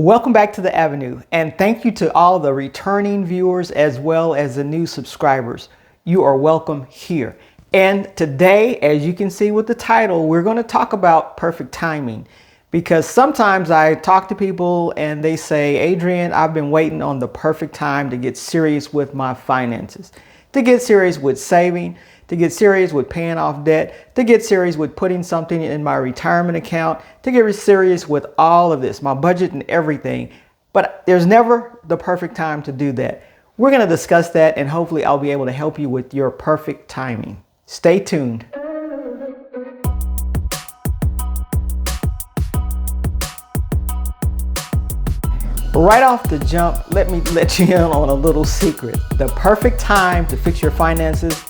Welcome back to The Avenue, and thank you to all the returning viewers as well as the new subscribers. You are welcome here. And today, as you can see with the title, we're going to talk about perfect timing, because sometimes I talk to people and they say, Adrian, I've been waiting on the perfect time to get serious with my finances, to get serious with saving, to get serious with paying off debt, to get serious with putting something in my retirement account, to get serious with all of this, my budget and everything. But there's never the perfect time to do that. We're going to discuss that, and hopefully I'll be able to help you with your perfect timing. Stay tuned. Right off the jump, let me let you in on a little secret. The perfect time to fix your finances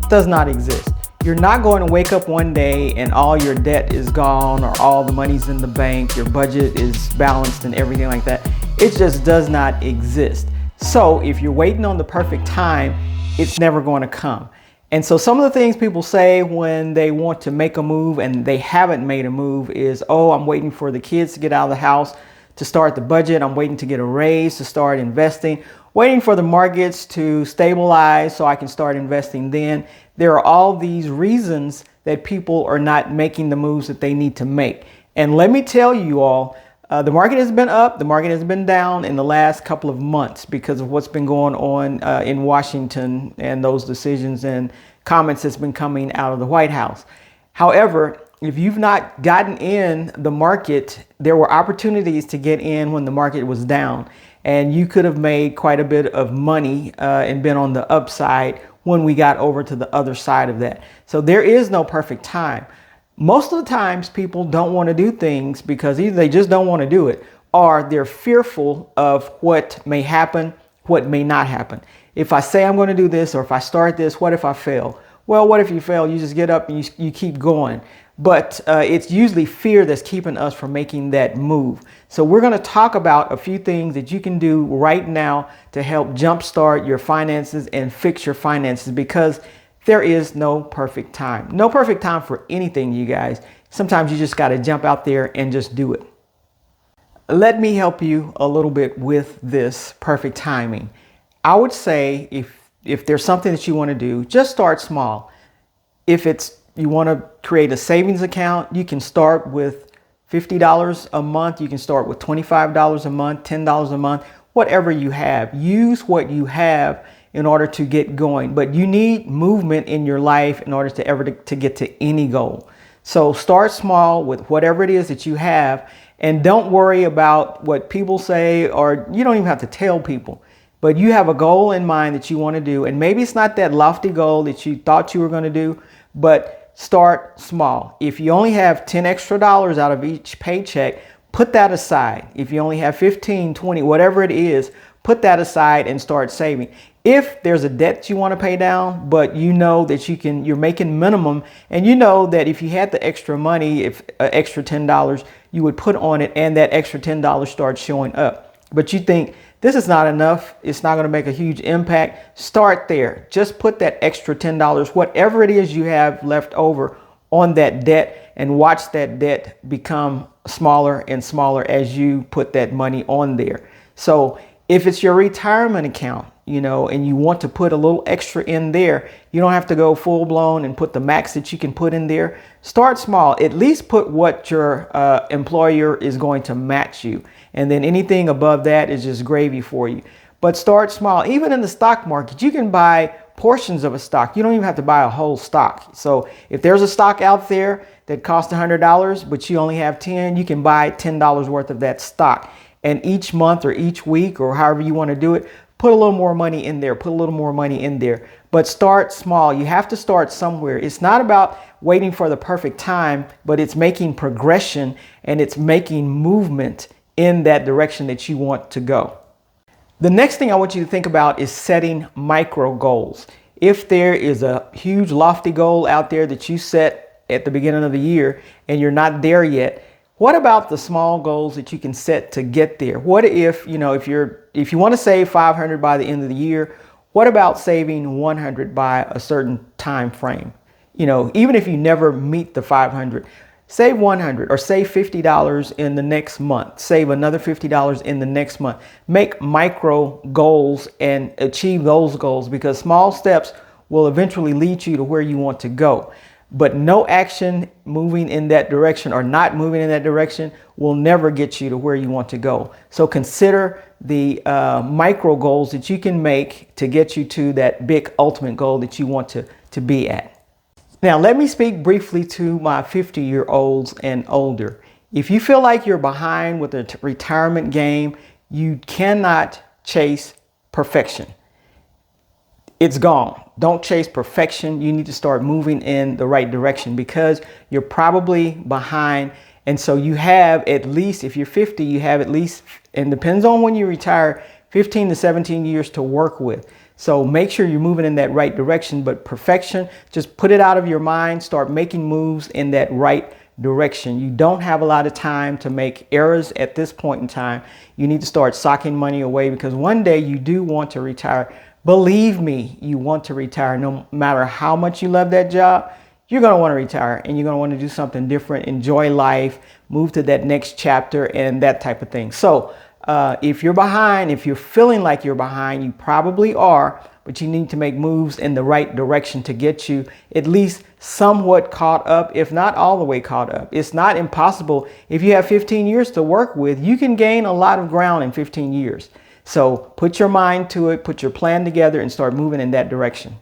does not exist. You're not going to wake up one day and all your debt is gone or all the money's in the bank, your budget is balanced and everything like that. It just does not exist. So if you're waiting on the perfect time, it's never going to come. And so some of the things people say when they want to make a move and they haven't made a move is, oh, I'm waiting for the kids to get out of the house to start the budget. I'm waiting to get a raise to start investing, waiting for the markets to stabilize so I can start investing then. There are all these reasons that people are not making the moves that they need to make. And let me tell you all, the market has been up, the market has been down in the last couple of months because of what's been going on in Washington and those decisions and comments that's been coming out of the White House. However, if you've not gotten in the market, there were opportunities to get in when the market was down, and you could have made quite a bit of money and been on the upside when we got over to the other side of that. So there is no perfect time. Most of the times people don't want to do things because either they just don't want to do it or they're fearful of what may happen, what may not happen. If I say I'm going to do this, or if I start this, what if I fail? Well, what if you fail? You just get up and you keep going. But it's usually fear that's keeping us from making that move. So we're going to talk about a few things that you can do right now to help jumpstart your finances and fix your finances, because there is no perfect time. No perfect time for anything, you guys. Sometimes you just got to jump out there and just do it. Let me help you a little bit with this perfect timing. I would say if there's something that you want to do, just start small. If you want to create a savings account, you can start with $50 a month. You can start with $25 a month, $10 a month, whatever you have. Use what you have in order to get going. But you need movement in your life in order to get to any goal. So start small with whatever it is that you have, and don't worry about what people say, or you don't even have to tell people. But you have a goal in mind that you want to do, and maybe it's not that lofty goal that you thought you were going to do, but start small. If you only have $10 extra out of each paycheck, put that aside. If you only have 15, 20, whatever it is, put that aside and start saving. If there's a debt you want to pay down, but you know that you're making minimum, and you know that if you had the extra money, if extra $10, you would put on it, and that extra $10 starts showing up. But you think this is not enough, it's not going to make a huge impact, start there. Just put that extra $10, whatever it is you have left over, on that debt, and watch that debt become smaller and smaller as you put that money on there. So if it's your retirement account, and you want to put a little extra in there, you don't have to go full blown and put the max that you can put in there. Start small. At least put what your employer is going to match you. And then anything above that is just gravy for you. But start small. Even in the stock market, you can buy portions of a stock. You don't even have to buy a whole stock. So if there's a stock out there that costs $100, but you only have 10, you can buy $10 worth of that stock. And each month or each week or however you want to do it, put a little more money in there, put a little more money in there, but start small. You have to start somewhere. It's not about waiting for the perfect time, but it's making progression and it's making movement in that direction that you want to go. The next thing I want you to think about is setting micro goals. If there is a huge lofty goal out there that you set at the beginning of the year and you're not there yet, what about the small goals that you can set to get there? What if you want to save $500 by the end of the year, what about saving $100 by a certain time frame? Even if you never meet the $500, Save 100 or save $50 in the next month. Save another $50 in the next month. Make micro goals and achieve those goals, because small steps will eventually lead you to where you want to go. But no action moving in that direction or not moving in that direction will never get you to where you want to go. So consider the micro goals that you can make to get you to that big ultimate goal that you want to be at. Now, let me speak briefly to my 50-year-olds and older. If you feel like you're behind with the retirement game, you cannot chase perfection. It's gone. Don't chase perfection. You need to start moving in the right direction, because you're probably behind. And so you have at least, if you're 50, you have at least, and depends on when you retire, 15 to 17 years to work with. So make sure you're moving in that right direction. But perfection, just put it out of your mind. Start making moves in that right direction. You don't have a lot of time to make errors at this point in time. You need to start socking money away, because one day you do want to retire. Believe me, you want to retire. No matter how much you love that job, you're going to want to retire, and you're going to want to do something different, enjoy life, move to that next chapter, and that type of thing. So if you're behind, if you're feeling like you're behind, you probably are, but you need to make moves in the right direction to get you at least somewhat caught up, if not all the way caught up. It's not impossible. If you have 15 years to work with, you can gain a lot of ground in 15 years. So put your mind to it, put your plan together, and start moving in that direction.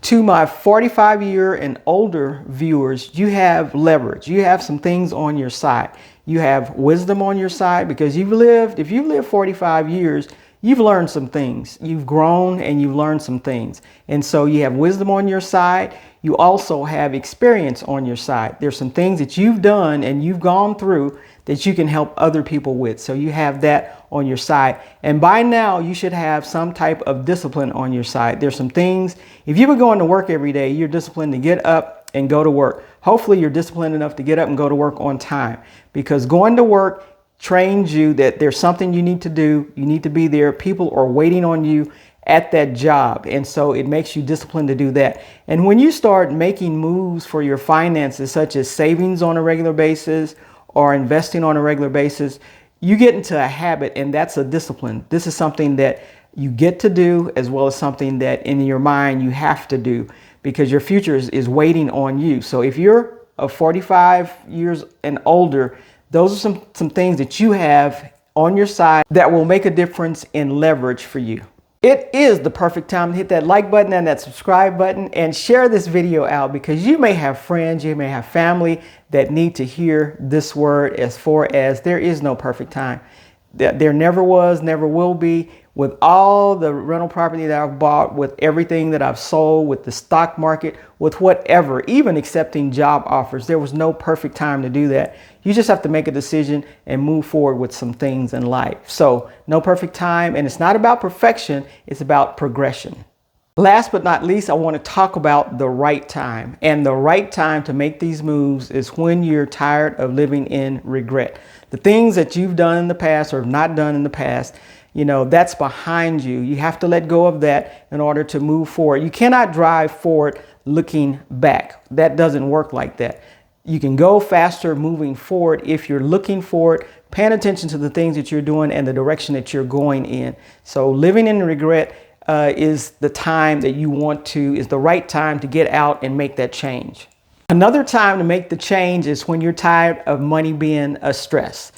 To my 45-year and older viewers, you have leverage. You have some things on your side. You have wisdom on your side, because if you've lived 45 years, you've learned some things. You've grown and you've learned some things. And so you have wisdom on your side. You also have experience on your side. There's some things that you've done and you've gone through that you can help other people with. So you have that on your side. And by now you should have some type of discipline on your side. There's some things, if you've been going to work every day, you're disciplined to get up and go to work. Hopefully you're disciplined enough to get up and go to work on time, because going to work trains you that there's something you need to do. You need to be there. People are waiting on you at that job. And so it makes you disciplined to do that. And when you start making moves for your finances, such as savings on a regular basis or investing on a regular basis, you get into a habit, and that's a discipline. This is something that you get to do, as well as something that in your mind you have to do, because your future is waiting on you. So if you're 45 years and older, those are some things that you have on your side that will make a difference in leverage for you. It is the perfect time to hit that like button and that subscribe button, and share this video out, because you may have friends, you may have family that need to hear this word, as far as there is no perfect time. There never was, never will be. With all the rental property that I've bought, with everything that I've sold, with the stock market, with whatever, even accepting job offers, there was no perfect time to do that. You just have to make a decision and move forward with some things in life. So no perfect time, and it's not about perfection, it's about progression. Last but not least, I want to talk about the right time. And the right time to make these moves is when you're tired of living in regret. The things that you've done in the past or have not done in the past, that's behind you. You have to let go of that in order to move forward. You cannot drive forward looking back. That doesn't work like that. You can go faster moving forward if you're looking forward, paying attention to the things that you're doing and the direction that you're going in. So living in regret is the time that is the right time to get out and make that change. Another time to make the change is when you're tired of money being a stress.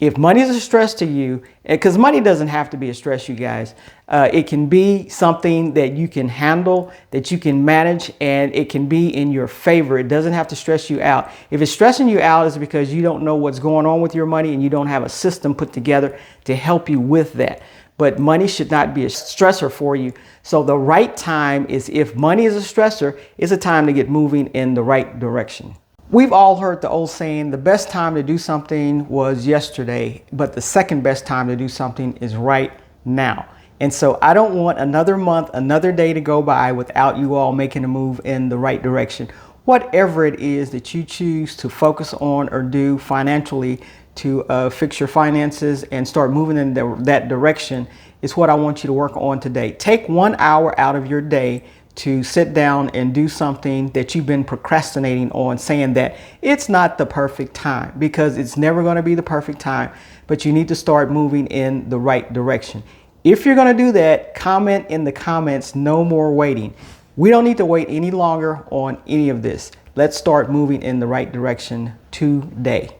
If money is a stress to you, because money doesn't have to be a stress, you guys. It can be something that you can handle, that you can manage, and it can be in your favor. It doesn't have to stress you out. If it's stressing you out, it's because you don't know what's going on with your money and you don't have a system put together to help you with that. But money should not be a stressor for you. So the right time is, if money is a stressor, is a time to get moving in the right direction. We've all heard the old saying, the best time to do something was yesterday, but the second best time to do something is right now. And so I don't want another month, another day to go by without you all making a move in the right direction. Whatever it is that you choose to focus on or do financially to fix your finances and start moving in that direction is what I want you to work on today. Take 1 hour out of your day to sit down and do something that you've been procrastinating on, saying that it's not the perfect time, because it's never going to be the perfect time, but you need to start moving in the right direction. If you're going to do that, comment in the comments, no more waiting. We don't need to wait any longer on any of this. Let's start moving in the right direction today.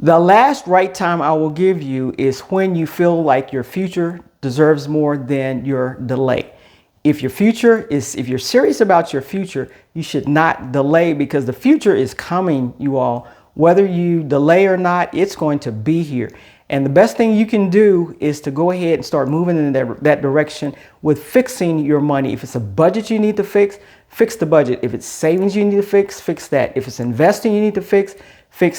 The last right time I will give you is when you feel like your future deserves more than your delay. If you're serious about your future, you should not delay, because the future is coming, you all. Whether you delay or not, it's going to be here. And the best thing you can do is to go ahead and start moving in that direction with fixing your money. If it's a budget you need to fix the budget. If it's savings you need to fix that. If it's investing you need to fix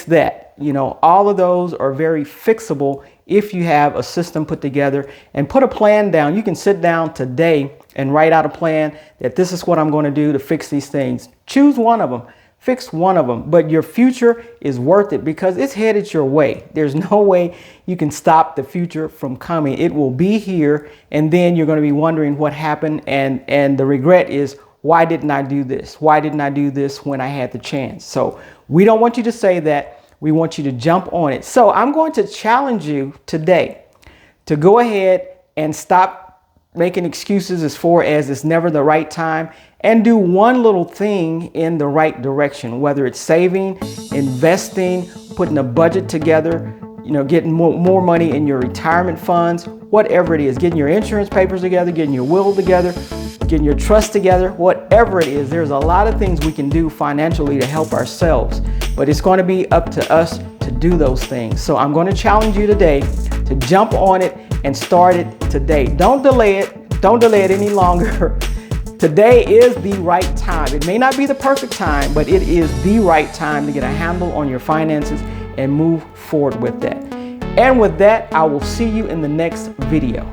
that. You know, all of those are very fixable if you have a system put together and put a plan down. You can sit down today and write out a plan that this is what I'm going to do to fix these things. Choose one of them. Fix one of them, but your future is worth it because it's headed your way. There's no way you can stop the future from coming. It will be here, and then you're going to be wondering what happened, and the regret is, why didn't I do this? Why didn't I do this when I had the chance? So we don't want you to say that. We want you to jump on it. So I'm going to challenge you today to go ahead and stop making excuses as far as it's never the right time, and do one little thing in the right direction, whether it's saving, investing, putting a budget together, you know, getting more money in your retirement funds, whatever it is, getting your insurance papers together, getting your will together, getting your trust together, whatever it is. There's a lot of things we can do financially to help ourselves, but it's going to be up to us to do those things. So I'm going to challenge you today to jump on it and start it today. Don't delay it. Don't delay it any longer. Today is the right time. It may not be the perfect time, but it is the right time to get a handle on your finances and move forward with that. And with that, I will see you in the next video.